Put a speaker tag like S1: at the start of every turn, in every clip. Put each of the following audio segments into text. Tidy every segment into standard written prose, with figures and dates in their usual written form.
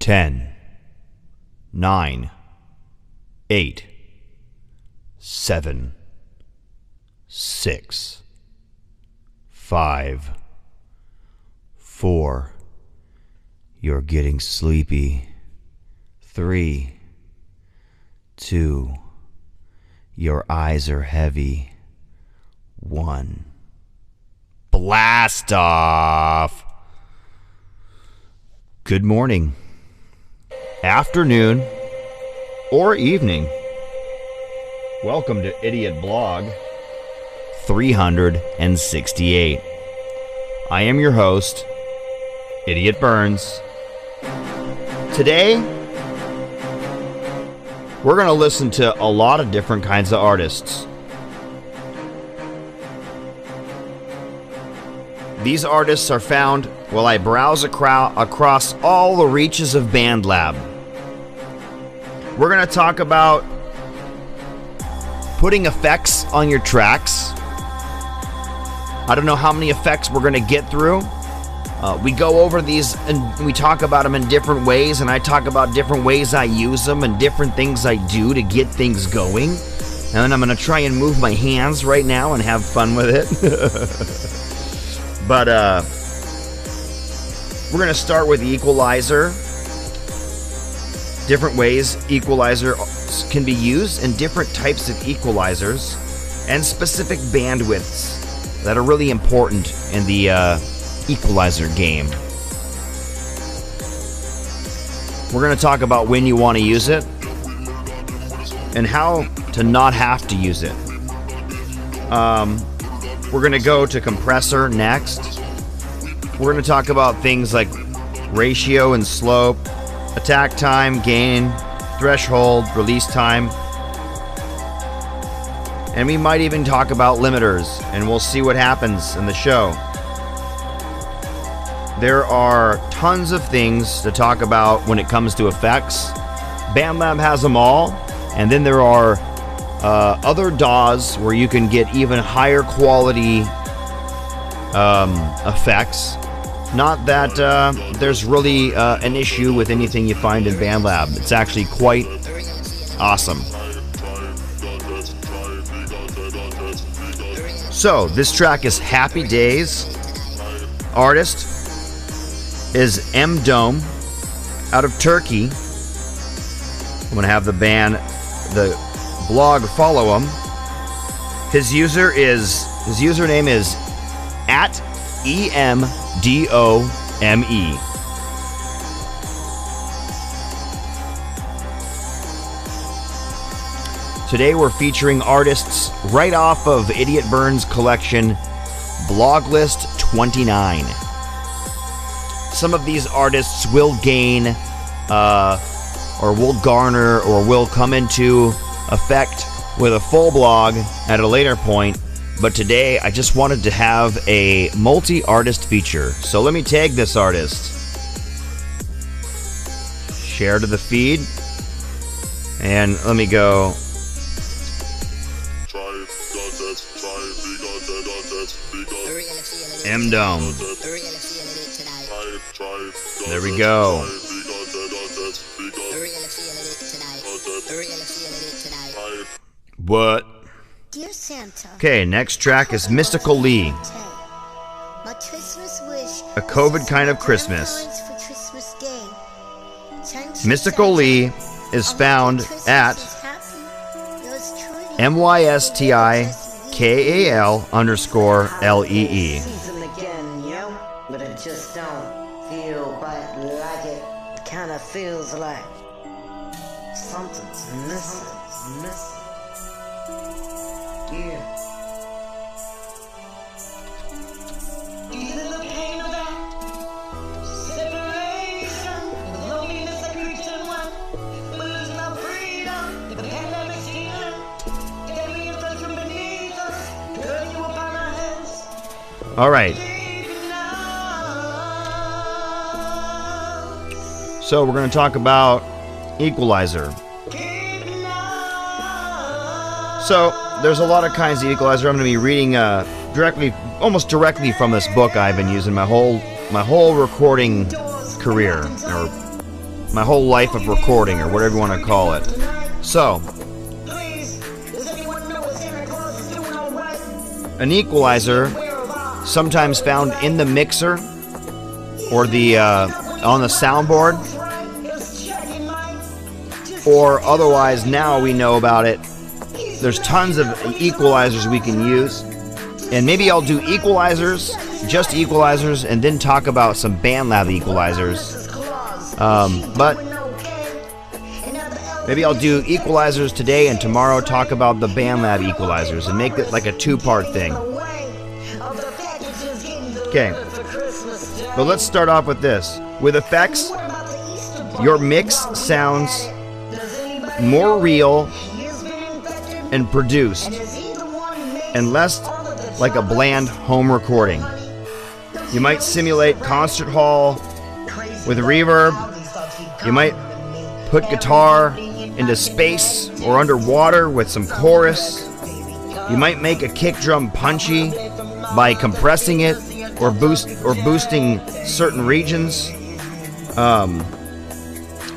S1: 10, 9, 8, 7, 6, 5, 4. You're getting sleepy. 3, 2. Your eyes are heavy. 1. Blast off! Good morning, afternoon, or evening. Welcome to IdiOtBlog 368. I am your host, Idiot Burns. Today, we're going to listen to a lot of different kinds of artists. These artists are found while I browse across all the reaches of BandLab. We're going to talk about putting effects on your tracks. I don't know how many effects we're going to get through. We go over these and we talk about them in different ways, and I talk about different ways I use them and different things I do to get things going. And then I'm going to try and move my hands right now and have fun with it. But we're going to start with the equalizer. Different ways equalizer can be used, and different types of equalizers, and specific bandwidths that are really important in the equalizer game. We're going to talk about when you want to use it and how to not have to use it. We're going to go to compressor next. We're going to talk about things like ratio and slope, attack time, gain, threshold, release time. And we might even talk about limiters, and we'll see what happens in the show. There are tons of things to talk about when it comes to effects. BandLab has them all, and then there are other DAWs where you can get even higher quality effects. Not that there's really an issue with anything you find in BandLab. It's actually quite awesome. So, this track is Happy Days. Artist is M Dome out of Turkey. I'm going to have the blog follow him. His username is @EMDOME. Today we're featuring artists right off of Idiot Burns' collection, Blog List 29. Some of these artists will gain, or will garner, or will come into effect with a full blog at a later point, but today I just wanted to have a multi-artist feature. So let me tag this artist, share to the feed, and let me go. M Dome. There we go. What?
S2: Dear Santa.
S1: Okay, next track is Mystical Lee. A COVID kind of Christmas. Mystical Lee is found at MYSTIKAL_LEE.
S3: But it just don't feel quite like it. It kind of feels like something's missing. Yeah. Feeling the pain of that separation, the loneliness that creeps in one, losing our freedom, the pandemic stealing, getting in front from beneath us, turning you upon our hands.
S1: All right. So we're going to talk about equalizer. So there's a lot of kinds of equalizer. I'm going to be reading almost directly from this book I've been using my whole recording career, or my whole life of recording, or whatever you want to call it. So, an equalizer, sometimes found in the mixer or the on the soundboard, or otherwise now we know about it. There's tons of equalizers we can use, and maybe I'll do equalizers, just equalizers, and then talk about some BandLab equalizers. But maybe I'll do equalizers today, and tomorrow talk about the BandLab equalizers, and make it like a two-part thing. Okay, but let's start off with this. With effects, your mix sounds more real and produced, and less like a bland home recording. You might simulate concert hall with reverb. You might put guitar into space or underwater with some chorus. You might make a kick drum punchy by compressing it or boosting certain regions.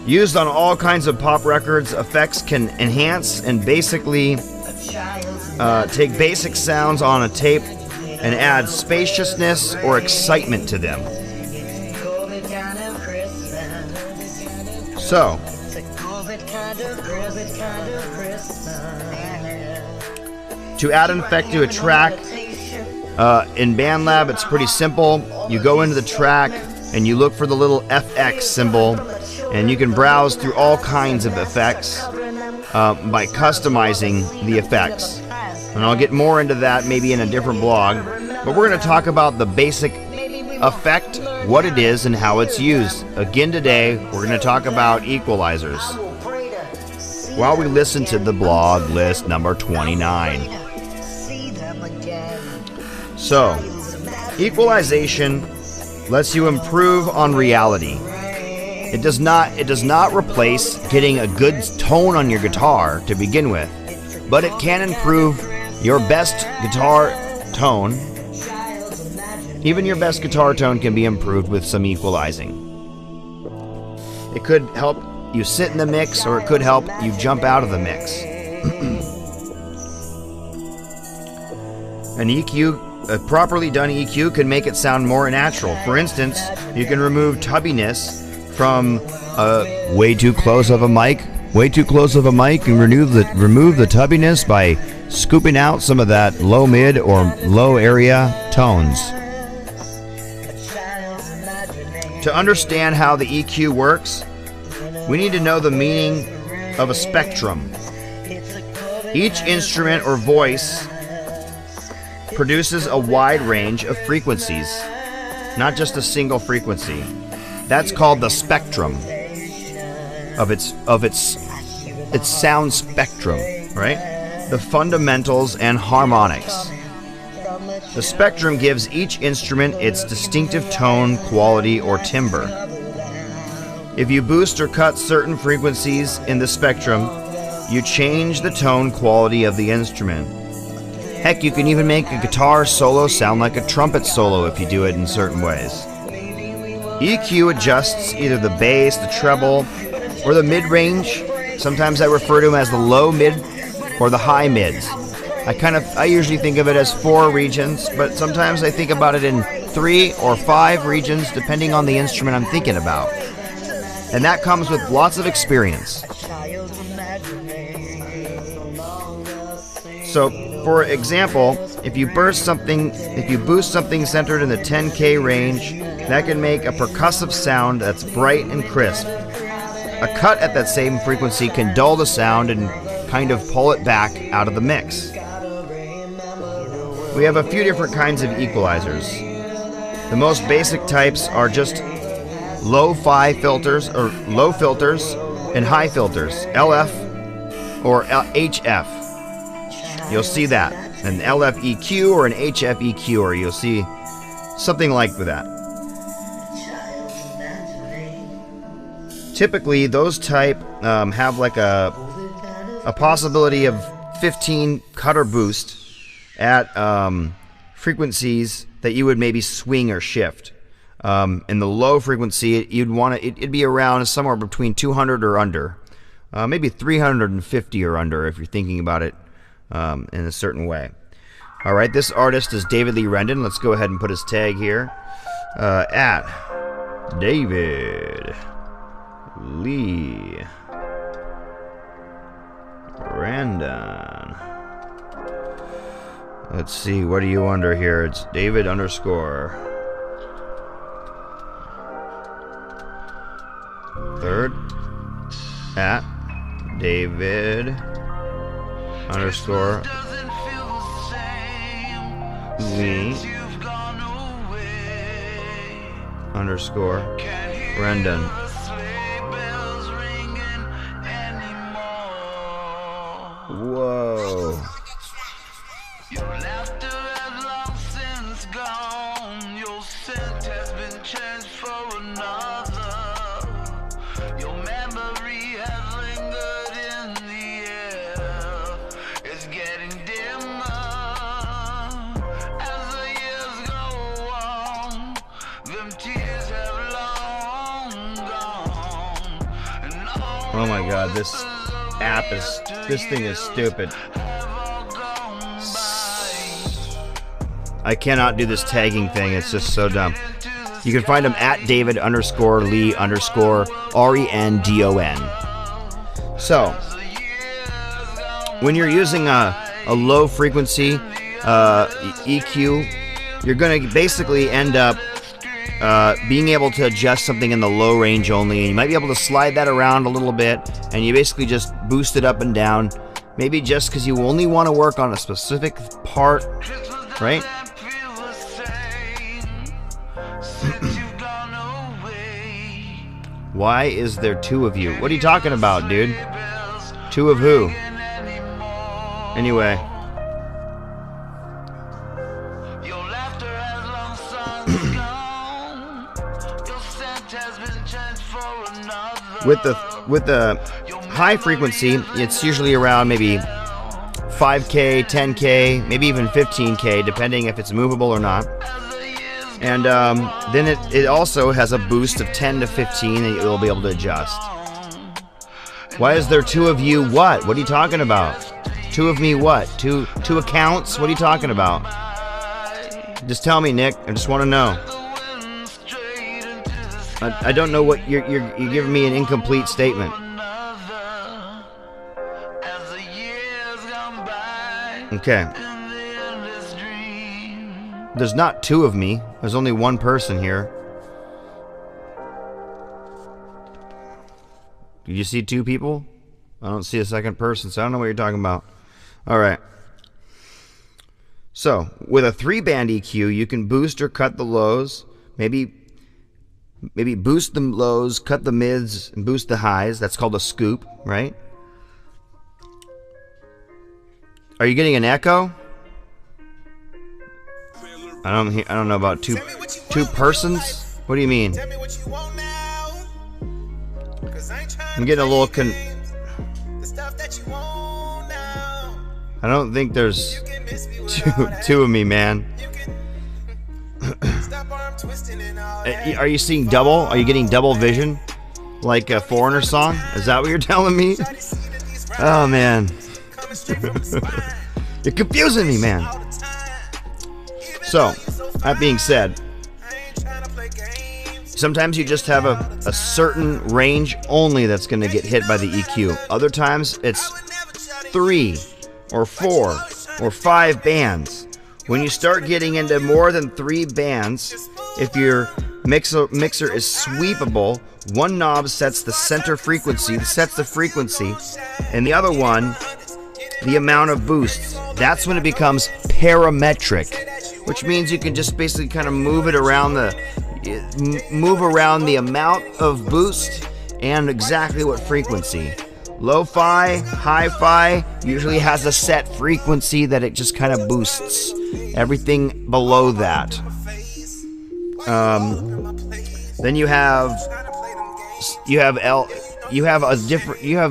S1: Used on all kinds of pop records, effects can enhance and basically take basic sounds on a tape and add spaciousness or excitement to them. So, to add an effect to a track, in BandLab it's pretty simple. You go into the track and you look for the little FX symbol, and you can browse through all kinds of effects by customizing the effects. And I'll get more into that maybe in a different blog, but we're going to talk about the basic effect, what it is, and how it's used. Again today, we're going to talk about equalizers while we listen to the blog list number 29. So, equalization lets you improve on reality. It does not replace getting a good tone on your guitar to begin with, but it can improve your best guitar tone. Even your best guitar tone can be improved with some equalizing. It could help you sit in the mix, or it could help you jump out of the mix. An EQ, a properly done EQ, can make it sound more natural. For instance, you can remove tubbiness from way too close of a mic, and remove the tubbiness by scooping out some of that low mid or low area tones. To understand how the EQ works, we need to know the meaning of a spectrum. Each instrument or voice produces a wide range of frequencies, not just a single frequency. That's called the spectrum of its sound spectrum, right? The fundamentals and harmonics. The spectrum gives each instrument its distinctive tone, quality, or timbre. If you boost or cut certain frequencies in the spectrum, you change the tone quality of the instrument. Heck, you can even make a guitar solo sound like a trumpet solo if you do it in certain ways. EQ adjusts either the bass, the treble, or the mid-range. Sometimes I refer to them as the low mid or the high mids. I usually think of it as 4 regions, but sometimes I think about it in 3 or 5 regions depending on the instrument I'm thinking about. And that comes with lots of experience. So, for example, if you boost something centered in the 10K range, that can make a percussive sound that's bright and crisp. A cut at that same frequency can dull the sound and kind of pull it back out of the mix. We have a few different kinds of equalizers. The most basic types are just low-fi filters, or low filters, and high filters, LF or HF. You'll see that, an LF EQ or an HF EQ, or you'll see something like that. Typically, those type have like a possibility of 15 cut or boost at frequencies that you would maybe swing or shift. In the low frequency, you'd want it, it'd be around somewhere between 200 or under. Maybe 350 or under if you're thinking about it in a certain way. All right, this artist is David Lee Rendon. Let's go ahead and put his tag here. At David Lee Rendon. Let's see, what are you under here? It's David underscore. Third. At David underscore Lee underscore Rendon. Whoa. Your laughter has long since gone. Your scent has been changed for another. Your memory has lingered in the air. It's getting dimmer as the years go on. Them tears have long gone. Oh my God, this thing is stupid. I cannot do this tagging thing. It's just so dumb. You can find him at David underscore Lee underscore Rendon. So, when you're using a low frequency EQ, you're going to basically end up being able to adjust something in the low range only. And you might be able to slide that around a little bit, and you basically just boost it up and down. Maybe just because you only want to work on a specific part, right? Why is there two of you? What are you talking about, dude? Two of who? Anyway. With the high frequency, it's usually around maybe 5K, 10K, maybe even 15K, depending if it's movable or not. And then it also has a boost of 10 to 15 that you'll be able to adjust. Why is there two of you what? What are you talking about? Two of me what? Two accounts? What are you talking about? Just tell me, Nick. I just want to know. I don't know what you're giving me an incomplete statement. Okay. There's not two of me. There's only one person here. Did you see two people? I don't see a second person, so I don't know what you're talking about. All right. So, with a 3-band EQ, you can boost or cut the lows. Maybe boost the lows, cut the mids, and boost the highs. That's called a scoop, right? Are you getting an echo? I don't know about two persons. What do you mean? I'm getting a little I don't think there's two of me, man. Are you seeing double? Are you getting double vision? Like a Foreigner song? Is that what you're telling me? Oh, man. You're confusing me, man. So, that being said, sometimes you just have a certain range only that's going to get hit by the EQ. Other times, it's 3 or 4 or 5 bands. When you start getting into more than 3 bands, if your mixer is sweepable, one knob sets the center frequency, and the other one, the amount of boosts. That's when it becomes parametric, which means you can just basically kind of move around the amount of boost and exactly what frequency. Lo-fi, hi-fi usually has a set frequency that it just kind of boosts. Everything below that. Then you have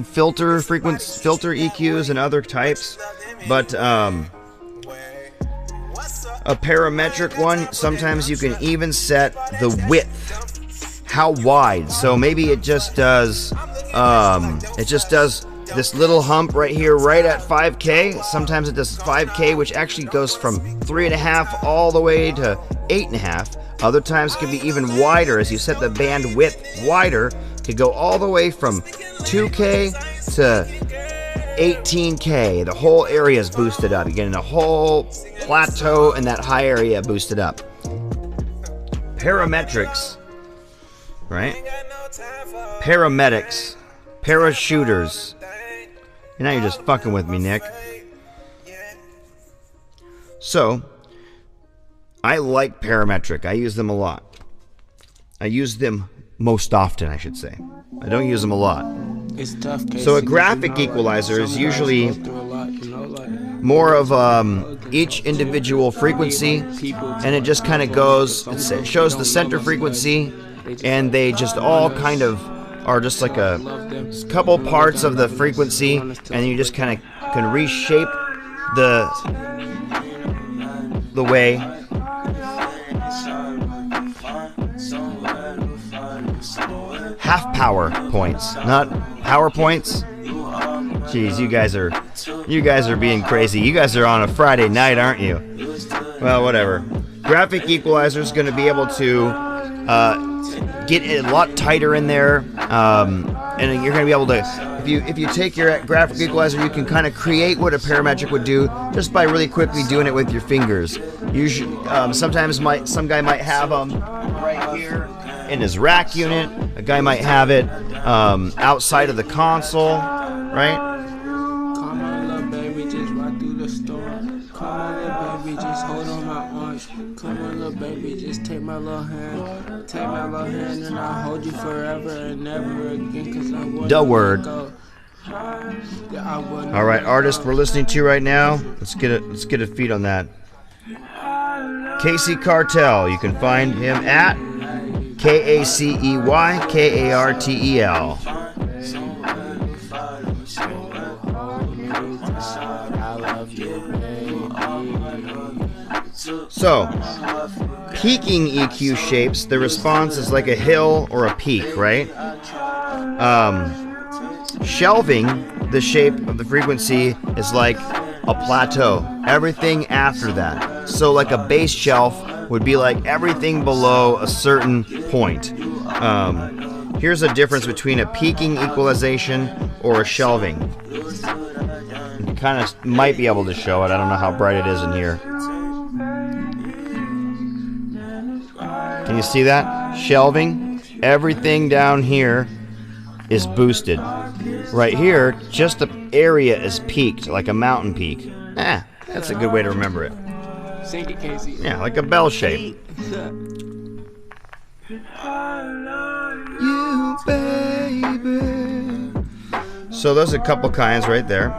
S1: filter EQs and other types, but a parametric one, sometimes you can even set the width, how wide. So maybe it just does this little hump right here, right at 5K. Sometimes it does 5K, which actually goes from 3.5 all the way to 8.5. Other times it can be even wider as you set the band width wider. Could go all the way from 2K to 18K. The whole area is boosted up. You're getting a whole plateau and that high area boosted up. Parametrics, right? Paramedics, parachuters. Now you're just fucking with me, Nick. So, I like parametric. I use them a lot. I use them most often, I should say. I don't use them a lot.
S2: It's tough,
S1: so a graphic equalizer is usually more of each individual frequency, and it just kind of goes, it shows the center frequency, and they just all kind of are just like a couple parts of the frequency, and you just kind of can reshape the way. Half power points, not power points. Jeez, you guys are being crazy. You guys are on a Friday night, aren't you? Well, whatever. Graphic equalizer is going to be able to get it a lot tighter in there, and you're going to be able to, if you take your graphic equalizer, you can kind of create what a parametric would do just by really quickly doing it with your fingers. Usually, sometimes some guy might have them right here in his rack unit. A guy might have it outside of the console, right?
S2: Come on, little baby, just ride through the store. Come on, little baby, just hold on my arms. Come on, little baby, just take my little hand. Take my little hand and I'll hold you forever and never again, 'cause I want
S1: the word.
S2: go.
S1: All right, artist we're listening to right now. Let's get a feed on that. Casey Cartel. You can find him at KACEYKARTEL. So, peaking EQ shapes, the response is like a hill or a peak, right? Shelving, the shape of the frequency is like a plateau. Everything after that. So like a base shelf would be like everything below a certain point. Here's a difference between a peaking equalization or a shelving. You kind of might be able to show it. I don't know how bright it is in here. Can you see that? Shelving. Everything down here is boosted. Right here, just the area is peaked, like a mountain peak. That's a good way to remember it.
S2: Sing it, Casey.
S1: Yeah, like a bell shape. You, baby. So there's a couple kinds right there.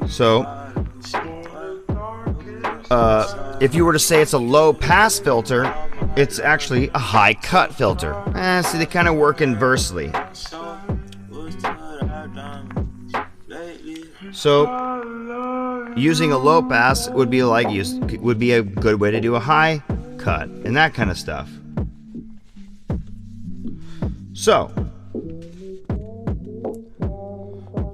S1: So, if you were to say it's a low pass filter, it's actually a high cut filter. See, they kind of work inversely. So, using a low pass would be a good way to do a high cut and that kind of stuff. So,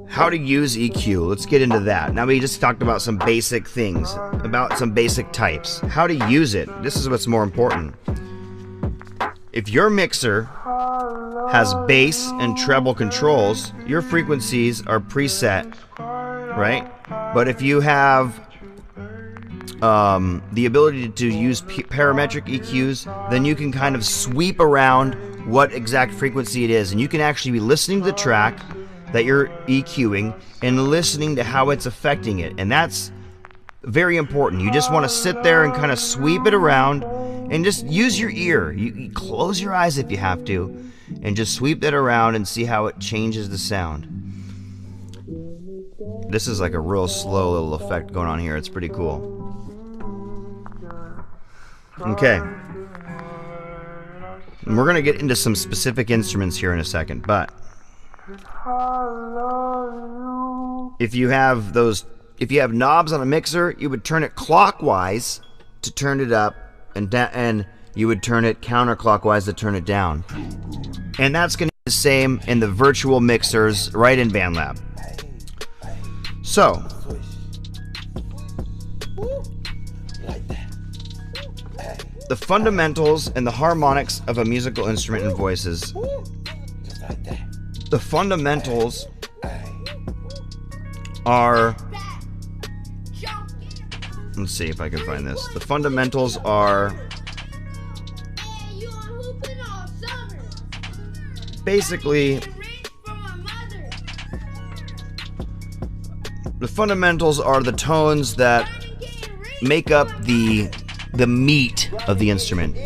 S1: how to use EQ. Let's get into that. Now we just talked about some basic things, about some basic types. How to use it. This is what's more important. If your mixer has bass and treble controls, your frequencies are preset, right? But if you have the ability to use parametric EQs, then you can kind of sweep around what exact frequency it is, and you can actually be listening to the track that you're EQing and listening to how it's affecting it, and that's very important. You just want to sit there and kind of sweep it around and just use your ear. You close your eyes if you have to and just sweep that around and see how it changes the sound. This is like a real slow little effect going on here. It's pretty cool. Okay. And we're going to get into some specific instruments here in a second, but if you have those if you have knobs on a mixer, you would turn it clockwise to turn it up, and you would turn it counterclockwise to turn it down. And that's going to be the same in the virtual mixers right in BandLab. So, the fundamentals and the harmonics of a musical instrument and voices. The fundamentals are... Let's see if I can find this. The fundamentals are... basically... The fundamentals are the tones that make up the meat of the instrument.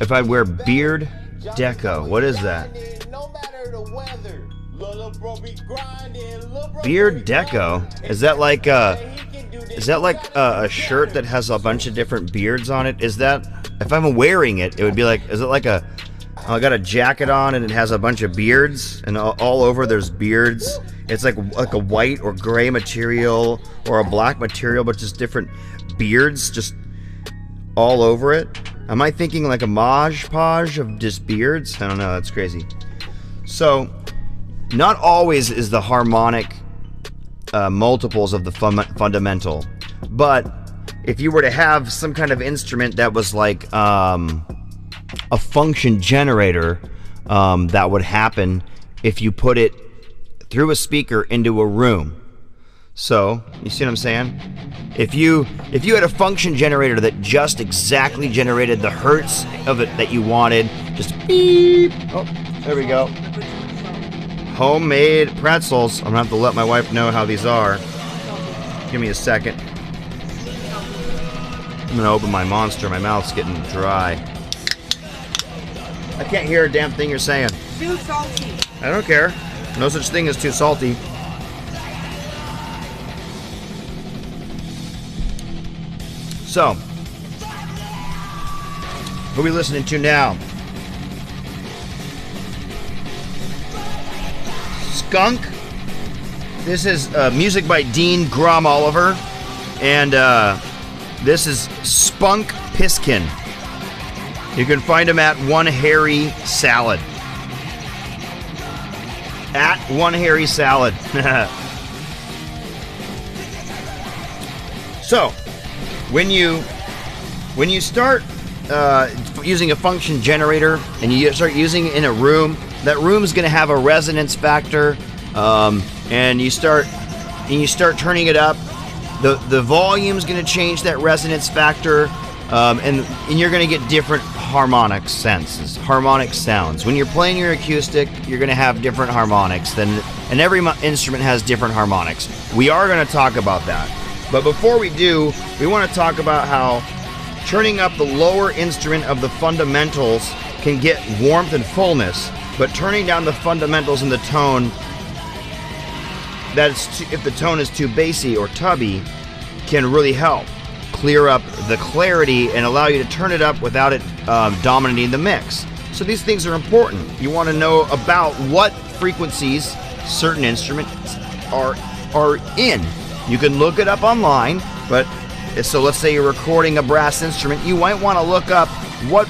S1: If I wear beard deco, what is that? Beard deco? Is that like a shirt that has a bunch of different beards on it? Is that, if I'm wearing it, it would be like, is it like a, I got a jacket on and it has a bunch of beards, and all over there's beards. It's like a white or gray material or a black material, but just different beards just all over it. Am I thinking like a Maj Podge of just beards? I don't know, that's crazy. So, not always is the harmonic multiples of the fundamental, but if you were to have some kind of instrument that was like a function generator, that would happen if you put it through a speaker into a room. So, you see what I'm saying? If you had a function generator that just exactly generated the hertz of it that you wanted, just beep. Oh, there we go. Homemade pretzels. I'm gonna have to let my wife know how these are. Give me a second. I'm gonna open my monster. My mouth's getting dry. I can't hear a damn thing you're saying.
S4: Too salty.
S1: I don't care. No such thing as too salty. So, who are we listening to now? Skunk. This is music by Dean Grom Oliver, and this is Spunk Piskin. You can find him at One Hairy Salad. At One Hairy Salad. So, when you start using a function generator and you start using it in a room, that room's going to have a resonance factor, and you start turning it up. The volume's going to change that resonance factor, and you're going to get different harmonic sounds. When you're playing your acoustic, you're going to have different harmonics, and every instrument has different harmonics. We are going to talk about that. But before we do, we want to talk about how turning up the lower instrument of the fundamentals can get warmth and fullness, but turning down the fundamentals in the tone, if the tone is too bassy or tubby, can really help clear up the clarity and allow you to turn it up without it dominating the mix. So these things are important. You want to know about what frequencies certain instruments are in. You can look it up online, but so let's say you're recording a brass instrument, you might want to look up what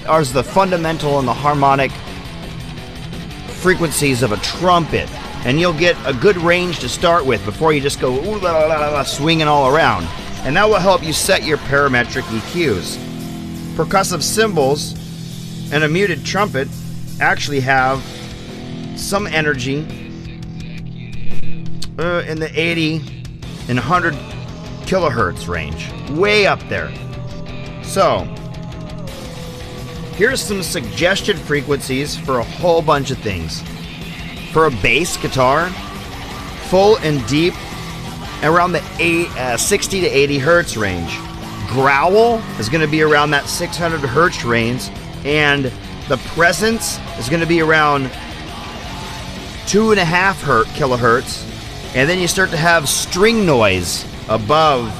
S1: are the fundamental and the harmonic frequencies of a trumpet, and you'll get a good range to start with before you just go ooh, la, la, la, la, swinging all around. And that will help you set your parametric EQs. Percussive cymbals and a muted trumpet actually have some energy in the 80 and 100 kilohertz range, way up there. So, here's some suggested frequencies for a whole bunch of things. For a bass guitar, full and deep, around the 60 to 80 hertz range. Growl is going to be around that 600 hertz range, and the presence is going to be around 2.5 kilohertz, and then you start to have string noise above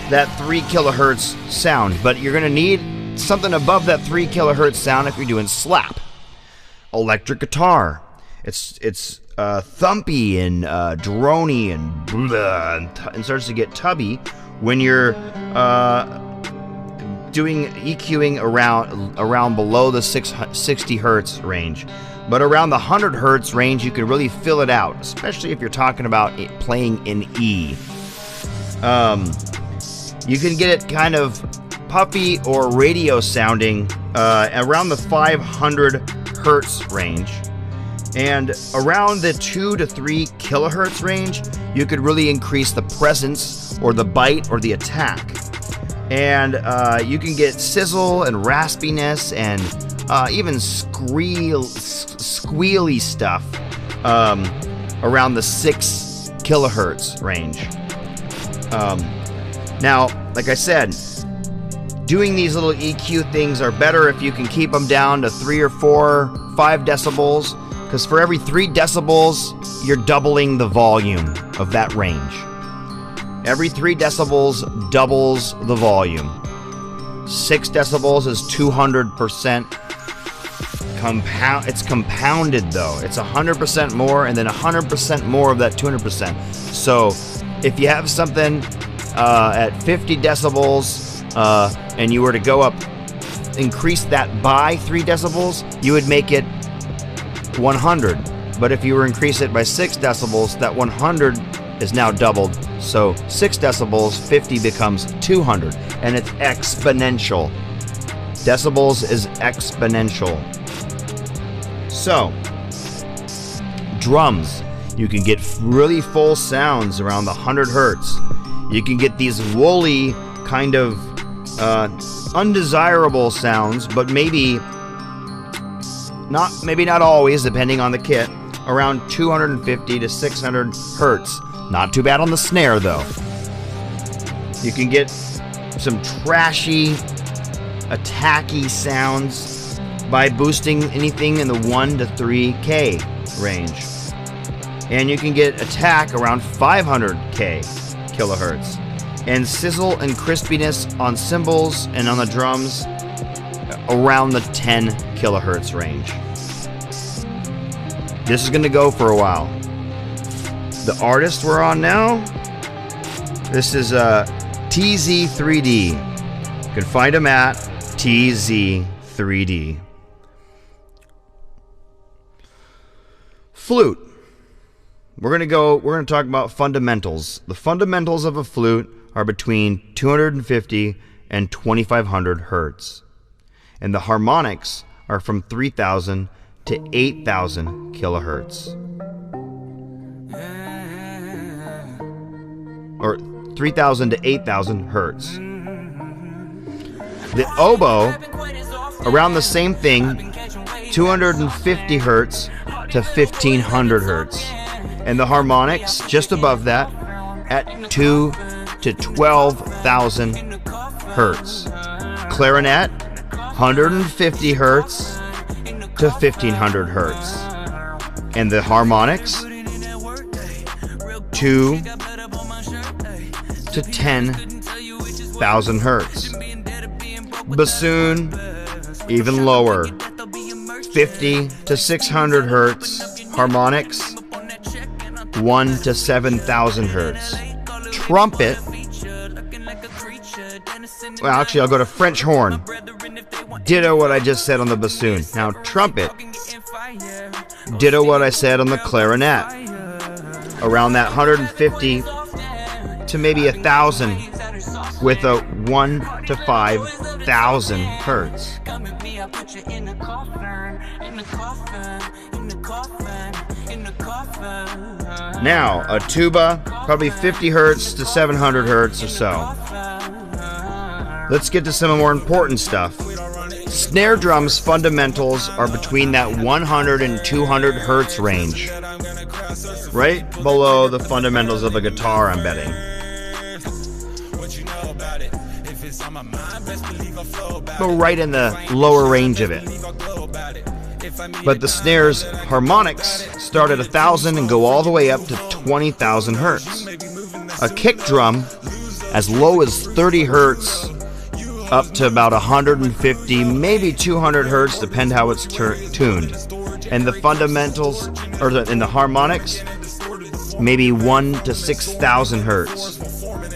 S1: that 3 kilohertz sound, but you're going to need something above that 3 kilohertz sound if you're doing slap. electric guitar. It's thumpy and droney and blah, and starts to get tubby when you're doing EQing around below the 60 hertz range. But around the 100 hertz range, you can really fill it out, especially if you're talking about playing in E. You can get it kind of puffy or radio sounding around the 500 hertz range. And around the 2 to 3 kilohertz range, you could really increase the presence or the bite or the attack. And you can get sizzle and raspiness and even squealy stuff around the 6 kilohertz range. Now, like I said, doing these little EQ things are better if you can keep them down to 3 or 4, 5 decibels, because for every 3 decibels, you're doubling the volume of that range. Every 3 decibels doubles the volume. 6 decibels is 200%. It's compounded though. It's 100% more and then 100% more of that 200%. So if you have something at 50 decibels and you were to go up, increase that by 3 decibels, you would make it 100. But if you were to increase it by 6 decibels, that 100 is now doubled. So 6 decibels, 50 becomes 200, and it's exponential. Decibels is exponential. So, drums. You can get really full sounds around the 100 hertz. You can get these woolly kind of undesirable sounds, but maybe not always, depending on the kit, around 250 to 600 hertz. Not too bad on the snare though. You can get some trashy, attacky sounds by boosting anything in the 1 to 3K range. And you can get attack around 500K kilohertz. And sizzle and crispiness on cymbals and on the drums around the 10 kilohertz range. This is going to go for a while. The artist we're on now, this is TZ3D. You can find him at TZ3D. Flute. We're going to talk about fundamentals. The fundamentals of a flute are between 250 and 2500 hertz. And the harmonics are from 3000 to 8000 kilohertz. Or 3000 to 8000 hertz. The oboe, around the same thing, 250 hertz to 1500 hertz. And the harmonics, just above that, at 2 to 12,000 hertz. Clarinet, 150 hertz to 1500 hertz. And the harmonics, 2 to 10,000 hertz. Bassoon, even lower, 50 to 600 hertz. Harmonics, 1 to 7,000 hertz. Trumpet, well, actually, I'll go to French horn. Ditto what I just said on the bassoon. Now, trumpet, ditto what I said on the clarinet. Around that 150 to maybe 1,000 with a 1 to 5,000 hertz. Now, a tuba, probably 50 hertz to 700 hertz or so. Let's get to some more important stuff. Snare drums fundamentals are between that 100 and 200 hertz range. Right below the fundamentals of a guitar, I'm betting. But right in the lower range of it. But the snare's harmonics start at 1,000 and go all the way up to 20,000 hertz. A kick drum, as low as 30 hertz up to about 150, maybe 200 hertz, depend how it's tuned. And the fundamentals, or in the harmonics, maybe 1 to 6,000 hertz.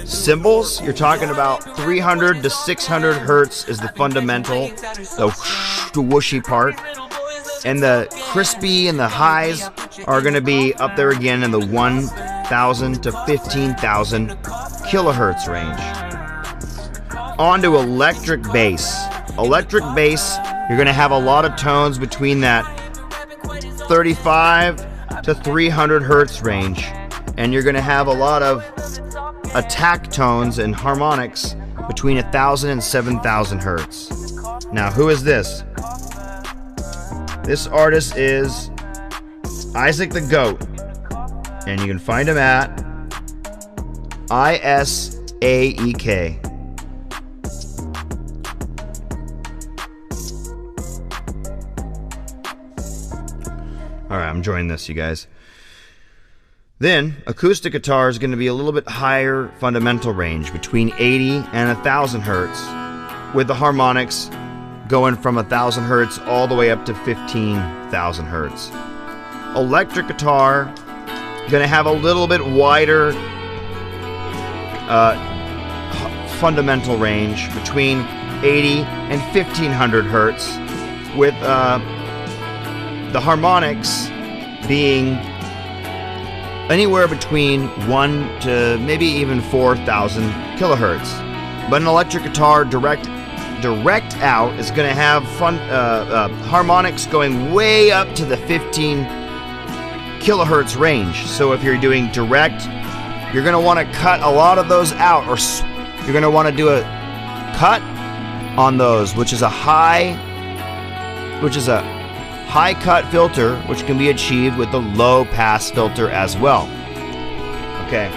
S1: Cymbals, you're talking about 300 to 600 hertz is the fundamental, the whooshy part. And the crispy and the highs are going to be up there again in the 1,000 to 15,000 kilohertz range. On to electric bass. Electric bass, you're going to have a lot of tones between that 35 to 300 hertz range. And you're going to have a lot of attack tones and harmonics between 1,000 and 7,000 hertz. Now, who is this? This artist is Isaac the Goat, and you can find him at ISAEK. Alright, I'm enjoying this, you guys. Then, acoustic guitar is going to be a little bit higher fundamental range, between 80 and 1,000 hertz, with the harmonics going from 1,000 hertz all the way up to 15,000 hertz. Electric guitar, going to have a little bit wider fundamental range, between 80 and 1,500 hertz, with the harmonics being anywhere between 1 to maybe even 4,000 kilohertz. But an electric guitar direct out is going to have harmonics going way up to the 15 kilohertz range. So if you're doing direct, you're going to want to cut a lot of those out, or you're going to want to do a cut on those, which is a high cut filter, which can be achieved with the low pass filter as well. Okay.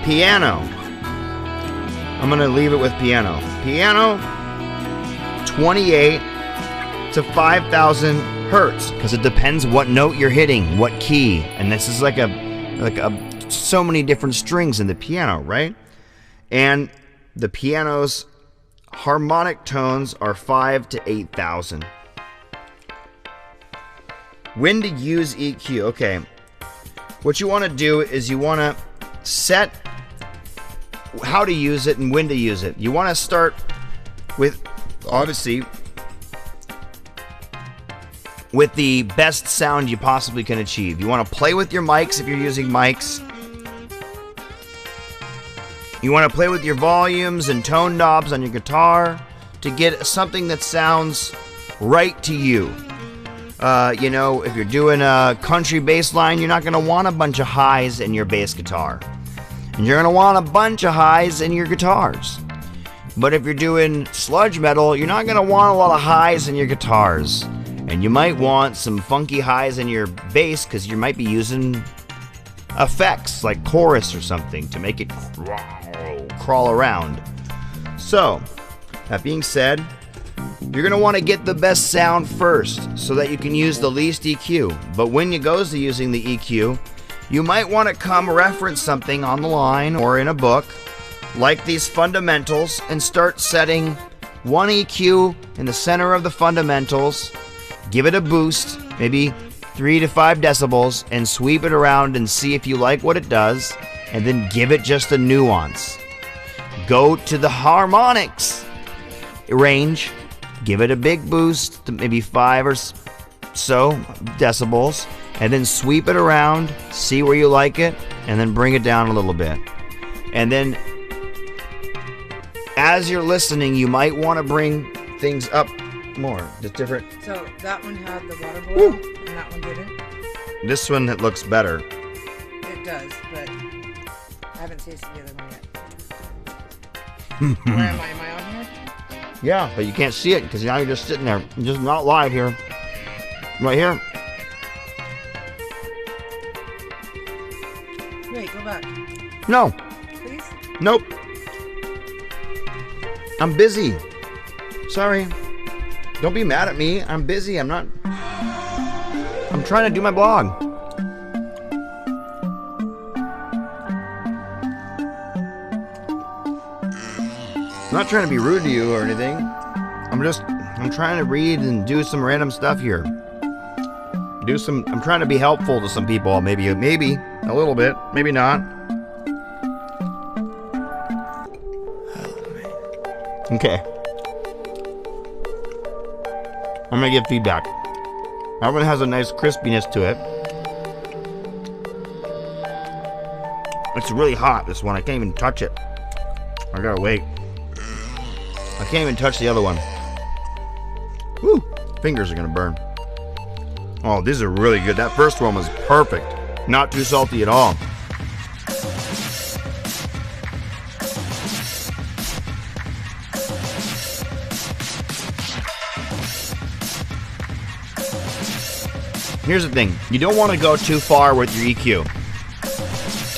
S1: Piano. I'm going to leave it with piano. Piano, 28 to 5,000 hertz, because it depends what note you're hitting, what key, and this is like so many different strings in the piano, right? And the piano's harmonic tones are 5 to 8,000. When to use EQ? Okay, what you want to do is you want to set how to use it and when to use it. You want to start with, obviously, with the best sound you possibly can achieve. You want to play with your mics if you're using mics. You want to play with your volumes and tone knobs on your guitar to get something that sounds right to you. You know, if you're doing a country bass line, you're not going to want a bunch of highs in your bass guitar. And you're going to want a bunch of highs in your guitars. But if you're doing sludge metal, you're not going to want a lot of highs in your guitars. And you might want some funky highs in your bass because you might be using effects like chorus or something to make it crawl around. So, that being said, you're going to want to get the best sound first so that you can use the least EQ. But when you goes to using the EQ, you might want to come reference something on the line or in a book like these fundamentals and start setting one EQ in the center of the fundamentals, give it a boost, maybe 3 to 5 decibels, and sweep it around and see if you like what it does, and then give it just a nuance. Go to the harmonics range, give it a big boost to maybe 5 or so decibels, and then sweep it around, see where you like it, and then bring it down a little bit. And then as you're listening, you might want to bring things up more, just different.
S4: So that one had the water boil, and that one didn't?
S1: This one, it looks better.
S4: It does, but I haven't tasted the other one yet. Where am I? Am I on here?
S1: Yeah, but you can't see it because now you're just sitting there. You're just not live here. Right here.
S4: Wait, go back.
S1: No.
S4: Please?
S1: Nope. I'm busy. Sorry. Don't be mad at me. I'm busy. I'm trying to do my blog. not trying to be rude to you or anything. I'm trying to read and do some random stuff here. I'm trying to be helpful to some people. Maybe a little bit, maybe not. Okay. I'm gonna give feedback. That one has a nice crispiness to it. It's really hot, this one. I can't even touch it. I gotta wait. I can't even touch the other one. Woo! Fingers are gonna burn. Oh, these are really good. That first one was perfect. Not too salty at all. Here's the thing. You don't want to go too far with your EQ,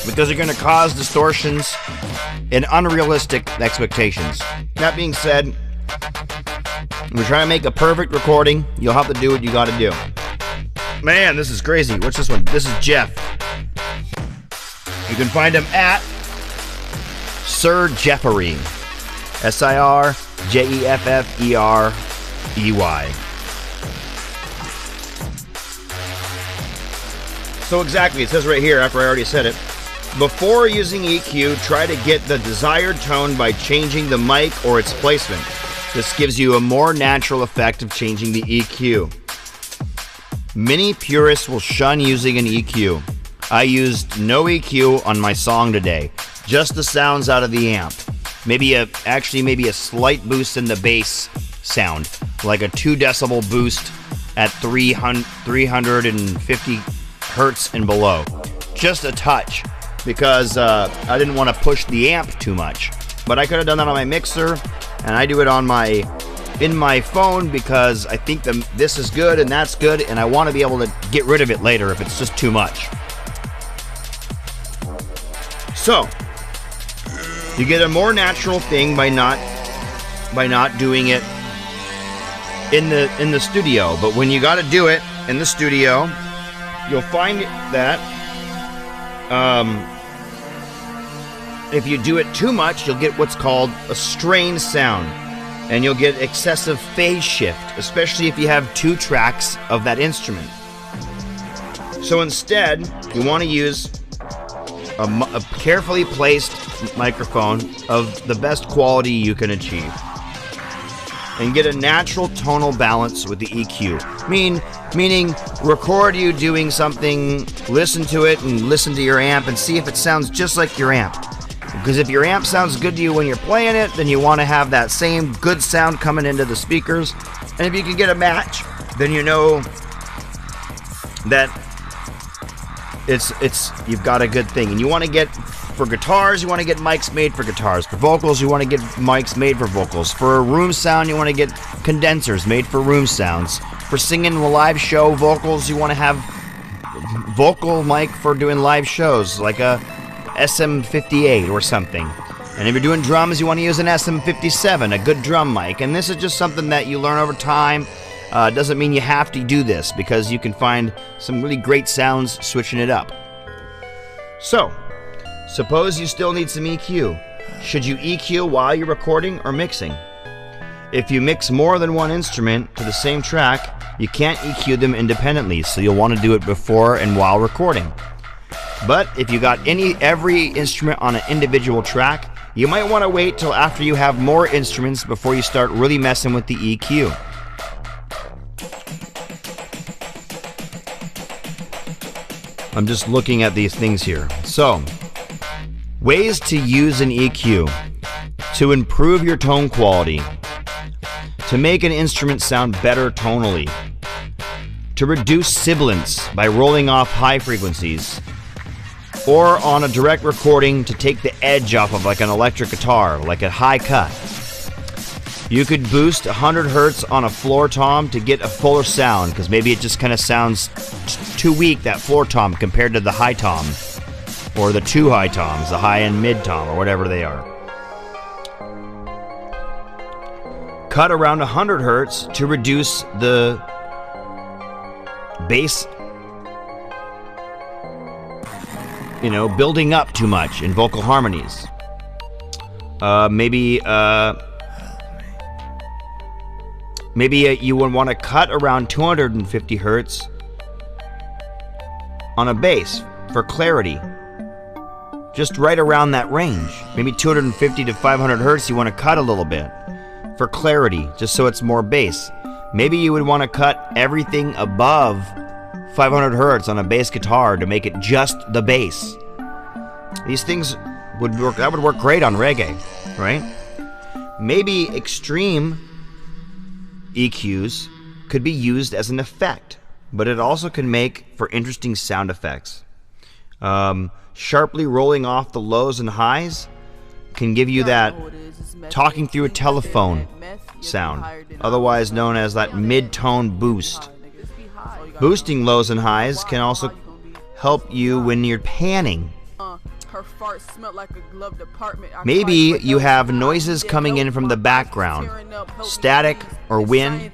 S1: because you're going to cause distortions and unrealistic expectations. That being said, if you're trying to make a perfect recording, you'll have to do what you got to do. Man, this is crazy. What's this one? This is Jeff. You can find him at Sir Jeffery. SirJeffferey. So exactly, it says right here, after I already said it, before using EQ, try to get the desired tone by changing the mic or its placement. This gives you a more natural effect of changing the EQ. Many purists will shun using an EQ. I used no EQ on my song today, just the sounds out of the amp. Maybe a slight boost in the bass sound, like a 2 decibel boost at 350 hertz and below. Just a touch, because I didn't want to push the amp too much. But I could have done that on my mixer, and I do it on in my phone because I think this is good and that's good, and I want to be able to get rid of it later if it's just too much. So you get a more natural thing by not doing it in the studio. But when you got to do it in the studio, you'll find that if you do it too much, you'll get what's called a strained sound, and you'll get excessive phase shift, especially if you have 2 tracks of that instrument. So instead, you want to use a carefully placed microphone of the best quality you can achieve, and get a natural tonal balance with the EQ. Meaning, record you doing something, listen to it, and listen to your amp, and see if it sounds just like your amp. Because if your amp sounds good to you when you're playing it, then you want to have that same good sound coming into the speakers. And if you can get a match, then you know that you've got a good thing. And you want to get, for guitars, you want to get mics made for guitars. For vocals, you want to get mics made for vocals. For room sound, you want to get condensers made for room sounds. For singing a live show vocals, you want to have vocal mic for doing live shows, like a SM58 or something. And if you're doing drums, you want to use an SM57, a good drum mic. And this is just something that you learn over time. Doesn't mean you have to do this, because you can find some really great sounds switching it up. So, suppose you still need some EQ. Should you EQ while you're recording or mixing? If you mix more than one instrument to the same track, you can't EQ them independently, so you'll want to do it before and while recording. But if you got every instrument on an individual track, you might want to wait till after you have more instruments before you start really messing with the EQ. I'm just looking at these things here. So, ways to use an EQ to improve your tone quality, to make an instrument sound better tonally, to reduce sibilance by rolling off high frequencies, or on a direct recording to take the edge off of like an electric guitar, like a high cut. You could boost 100 hertz on a floor tom to get a fuller sound, because maybe it just kind of sounds too weak, that floor tom, compared to the high tom, or the 2 high toms, the high and mid tom, or whatever they are. Cut around 100 hertz to reduce the bass, building up too much in vocal harmonies. Maybe you would want to cut around 250 hertz on a bass for clarity. Just right around that range. Maybe 250 to 500 hertz you want to cut a little bit for clarity, just so it's more bass. Maybe you would want to cut everything above 500 hertz on a bass guitar to make it just the bass. These things would work. That would work great on reggae, right? Maybe extreme EQs could be used as an effect, but it also can make for interesting sound effects. Sharply rolling off the lows and highs can give you that talking through a telephone sound, otherwise known as that mid-tone boost. Boosting lows and highs can also help you when you're panning. Maybe you have noises coming in from the background, static or wind,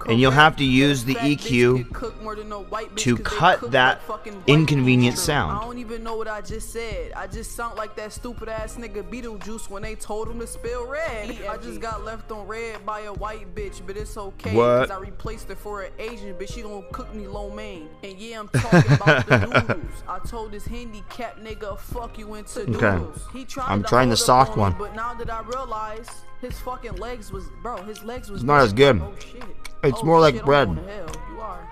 S1: and you'll have to use the EQ to cut that inconvenient sound.
S5: I don't even know what I just said. I just sound like that stupid ass nigga Beetlejuice when they told him to spell red. I just got left on red by a white bitch, but it's okay.
S1: What?
S5: I replaced her for an Asian bitch. She gonna cook me lo mein. And yeah, I'm talking about the noodles. I told this handicapped nigga, fuck you into noodles. He tried
S1: I'm trying the soft one.
S5: But now that I realize his fucking legs was, bro, his legs was.
S1: It's not as good.
S5: Oh shit.
S1: It's more like bread.
S5: You are.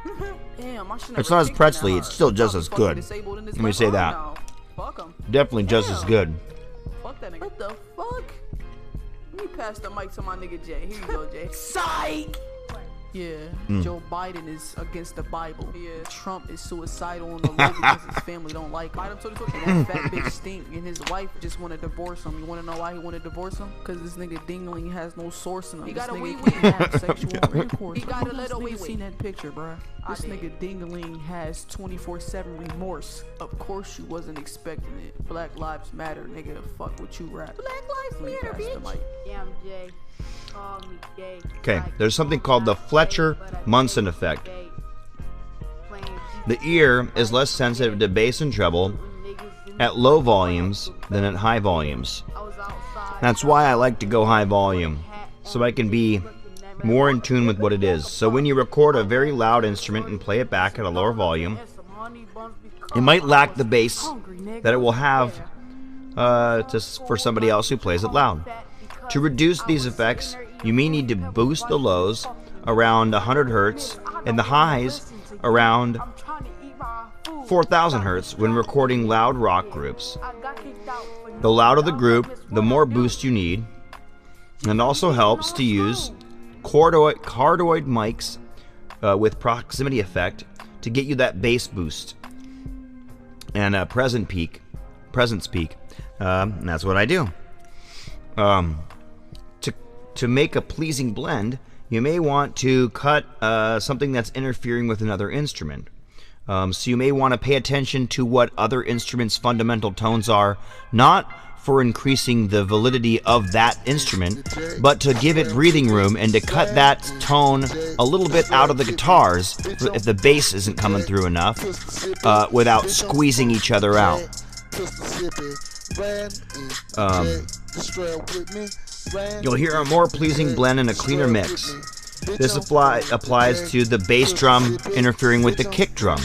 S5: Damn, I shouldn't
S1: It's
S5: have
S1: not as
S5: taken
S1: pretzely.
S5: that.
S1: It's still just as good.
S5: Let
S1: me say that.
S5: Fuck him.
S1: Definitely just as good.
S5: Fuck that nigga. What the fuck? Let me pass the mic to my nigga Jay. Here you go, Jay. Psych! Yeah, Joe Biden is against the Bible. Yeah, Trump is suicidal on the low because his family don't like him. And that fat bitch Stink and his wife just want to divorce him. You want to know why he want to divorce him? Because this nigga Dingling has no source in him. He got a wee-wee. Have sexual intercourse. He got a little wee-wee. Seen that picture, bruh. This nigga Dingling has 24/7 remorse. Of course you wasn't expecting it. Black Lives Matter, nigga. Fuck what you rap. Black Lives Matter, bitch.
S3: Damn, Jay. Call me gay.
S1: Okay, there's something called the Fletcher-Munson effect. The ear is less sensitive to bass and treble at low volumes than at high volumes. That's why I like to go high volume, so I can be more in tune with what it is. So when you record a very loud instrument and play it back at a lower volume, it might lack the bass that it will have for somebody else who plays it loud. To reduce these effects, you may need to boost the lows around 100 hertz and the highs around 4,000 hertz when recording loud rock groups. The louder the group, the more boost you need. And it also helps to use cardioid mics with proximity effect to get you that bass boost and presence peak. And that's what I do. To make a pleasing blend, you may want to cut something that's interfering with another instrument. So you may want to pay attention to what other instruments' fundamental tones are, not for increasing the validity of that instrument, but to give it breathing room and to cut that tone a little bit out of the guitars if the bass isn't coming through enough without squeezing each other out. You'll hear a more pleasing blend and a cleaner mix. This applies to the bass drum interfering with the kick drum.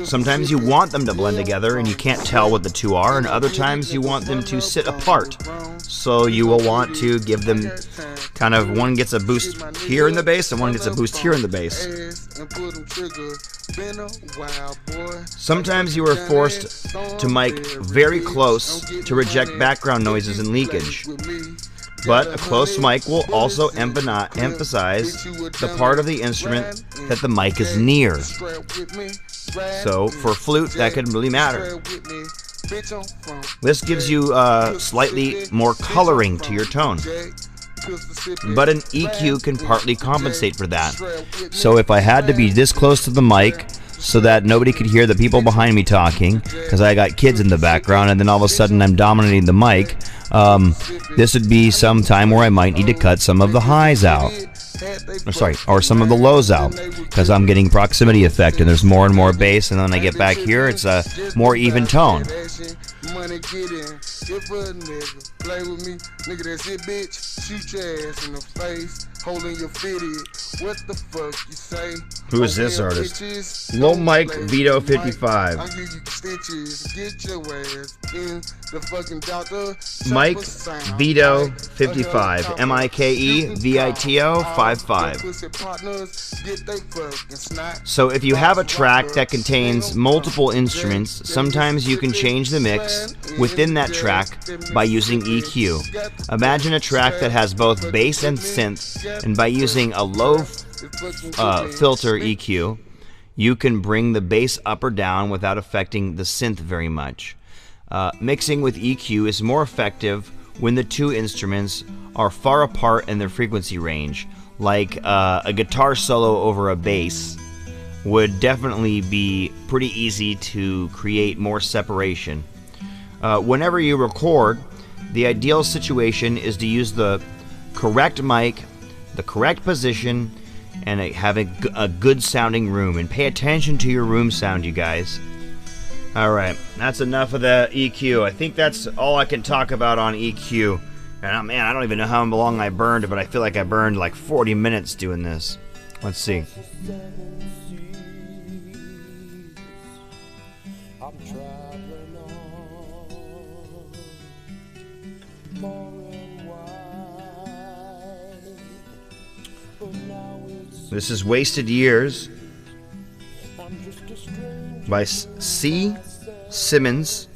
S1: Sometimes you want them to blend together and you can't tell what the two are, and other times you want them to sit apart. So you will want to give them kind of, one gets a boost here in the bass and one gets a boost here in the bass. Sometimes you are forced to mic very close to reject background noises and leakage. But a close mic will also emphasize the part of the instrument that the mic is near. So for flute, that could really matter. This gives you slightly more coloring to your tone. But an EQ can partly compensate for that. So if I had to be this close to the mic so that nobody could hear the people behind me talking, because I got kids in the background, and then all of a sudden I'm dominating the mic, this would be some time where I might need to cut some of the highs out. or some of the lows out, because I'm getting proximity effect and there's more and more bass, and then when I get back here, it's a more even tone.
S6: Money get in, if a nigga play with me, nigga that's it, bitch. Shoot your ass in the face, holding your fitty. What the fuck you say?
S1: Who is this artist? Low Mike Vito 55.
S6: I'll give you stitches, get your ass in the fucking doctor.
S1: Mike Vito 55. MikeVito 55. So if you have a track that contains multiple instruments, sometimes you can change the mix within that track by using EQ. Imagine a track that has both bass and synth, and by using a low filter EQ, you can bring the bass up or down without affecting the synth very much. Mixing with EQ is more effective when the two instruments are far apart in their frequency range, like a guitar solo over a bass would definitely be pretty easy to create more separation. Whenever you record, the ideal situation is to use the correct mic, the correct position, and have a good sounding room. And pay attention to your room sound, you guys. Alright, that's enough of the EQ. I think that's all I can talk about on EQ. And man, I don't even know how long I burned it, but I feel like I burned like 40 minutes doing this. Let's see. This is Wasted Years by C. Simmons.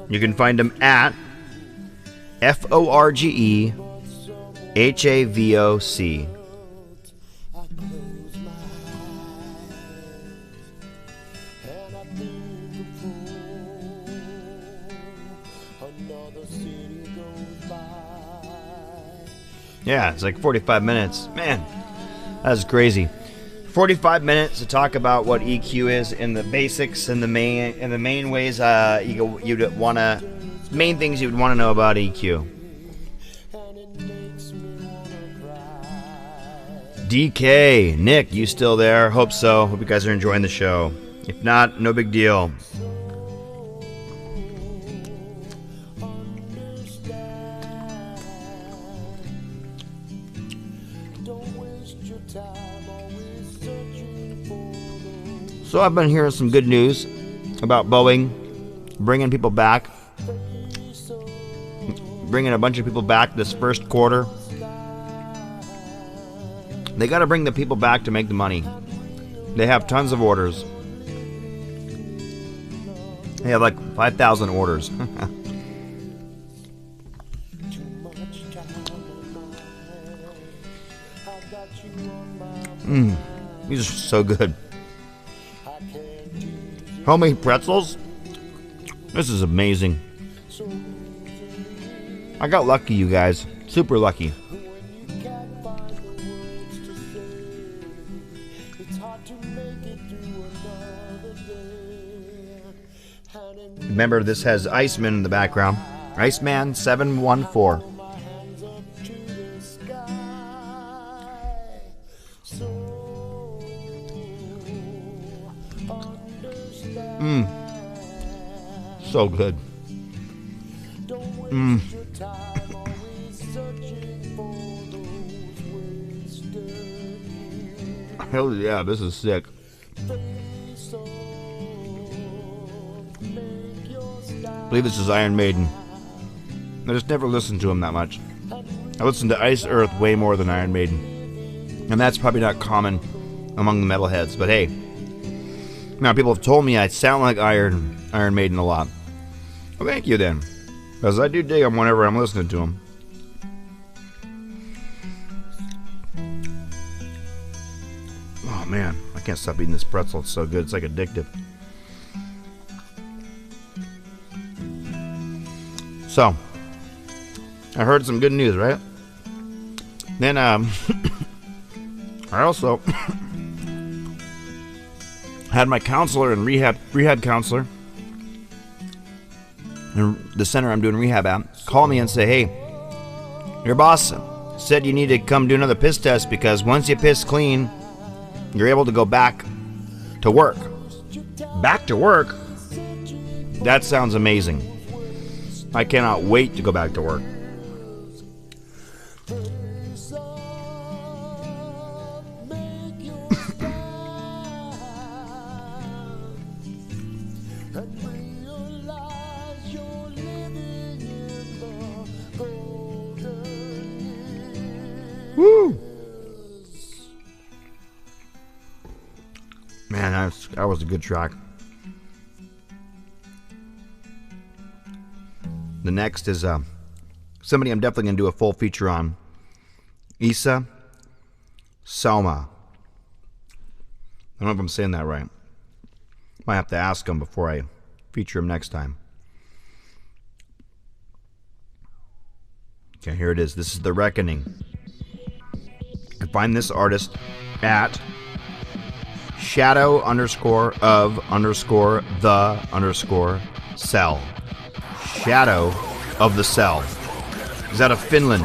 S1: You can find him at FORGEHAVOC. Yeah, it's like 45 minutes. Man, that's crazy. 45 minutes to talk about what EQ is and the basics and the main ways you'd want to, main things you'd want to know about EQ. DK, Nick, you still there? Hope so. Hope you guys are enjoying the show. If not, no big deal. So I've been hearing some good news about Boeing bringing people back, bringing a bunch of people back this first quarter. They got to bring the people back to make the money. They have tons of orders. They have like 5,000 orders. These are so good. Homemade pretzels? This is amazing. I got lucky, you guys. Super lucky. Remember, this has Iceman in the background. Iceman 714. So good. Hell yeah, this is sick. I believe this is Iron Maiden. I just never listened to him that much. I listen to Ice Earth way more than Iron Maiden. And that's probably not common among the metalheads, but hey. Now, people have told me I sound like Iron Maiden a lot. Well, thank you then. Because I do dig them whenever I'm listening to them. Oh man, I can't stop eating this pretzel. It's so good. It's like addictive. So, I heard some good news, right? Then, I also had my counselor and rehab counselor, and the center I'm doing rehab at, call me and say, hey, your boss said you need to come do another piss test because once you piss clean, you're able to go back to work. Back to work? That sounds amazing. I cannot wait to go back to work. Woo! Man, that was a good track. The next is somebody I'm definitely going to do a full feature on. Issa Salma. I don't know if I'm saying that right. Might have to ask him before I feature him next time. Okay, here it is. This is The Reckoning. You can find this artist at shadow_of_the_cell. Shadow of the Cell. He's out of Finland.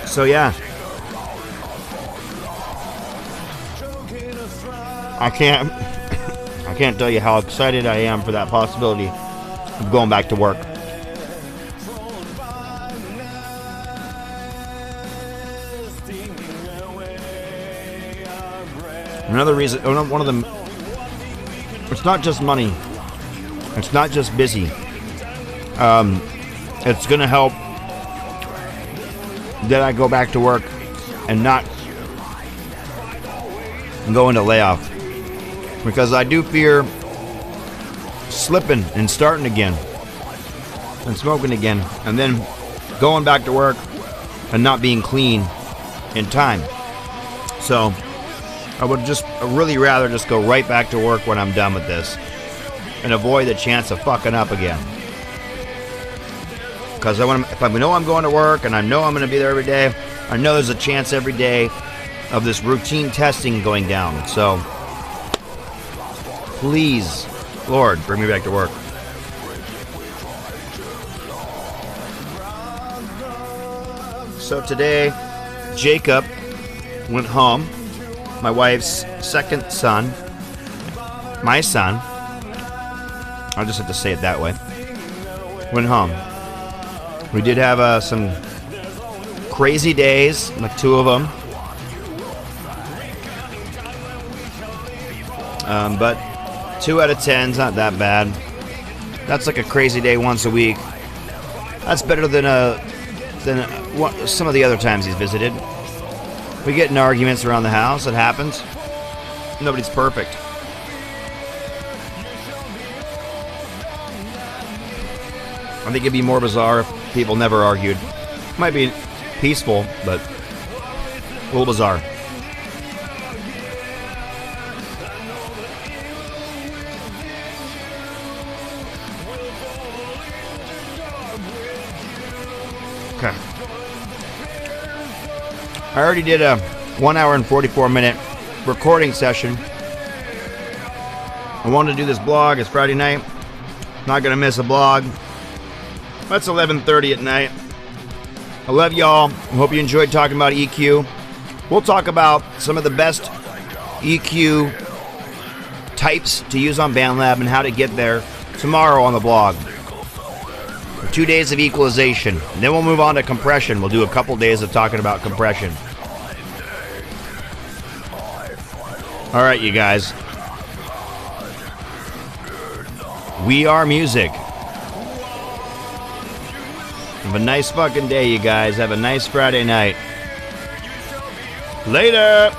S1: So yeah, I can't tell you how excited I am for that possibility of going back to work. Another reason, one of them, it's not just money, it's not just busy, it's going to help that I go back to work and not go into layoff, because I do fear slipping and starting again and smoking again and then going back to work and not being clean in time. So I would just really rather just go right back to work when I'm done with this and avoid the chance of fucking up again. Because if I know I'm going to work and I know I'm going to be there every day, I know there's a chance every day of this routine testing going down. So please, Lord, bring me back to work. So today, Jacob went home. My wife's second son, my son, I'll just have to say it that way, went home. We did have some crazy days, like 2 of them. But 2 out of 10 is not that bad. That's like a crazy day once a week. That's better than some of the other times he's visited. We get in arguments around the house. It happens. Nobody's perfect. I think it'd be more bizarre if people never argued. Might be peaceful, but a little bizarre. Okay. I already did a 1 hour and 44-minute recording session. I wanted to do this blog. It's Friday night. Not gonna miss a blog. That's 11:30 at night. I love y'all. I hope you enjoyed talking about EQ. We'll talk about some of the best EQ types to use on BandLab and how to get there tomorrow on the blog. 2 days of equalization. And then we'll move on to compression. We'll do a couple days of talking about compression. All right, you guys. We are music. Have a nice fucking day, you guys. Have a nice Friday night. Later.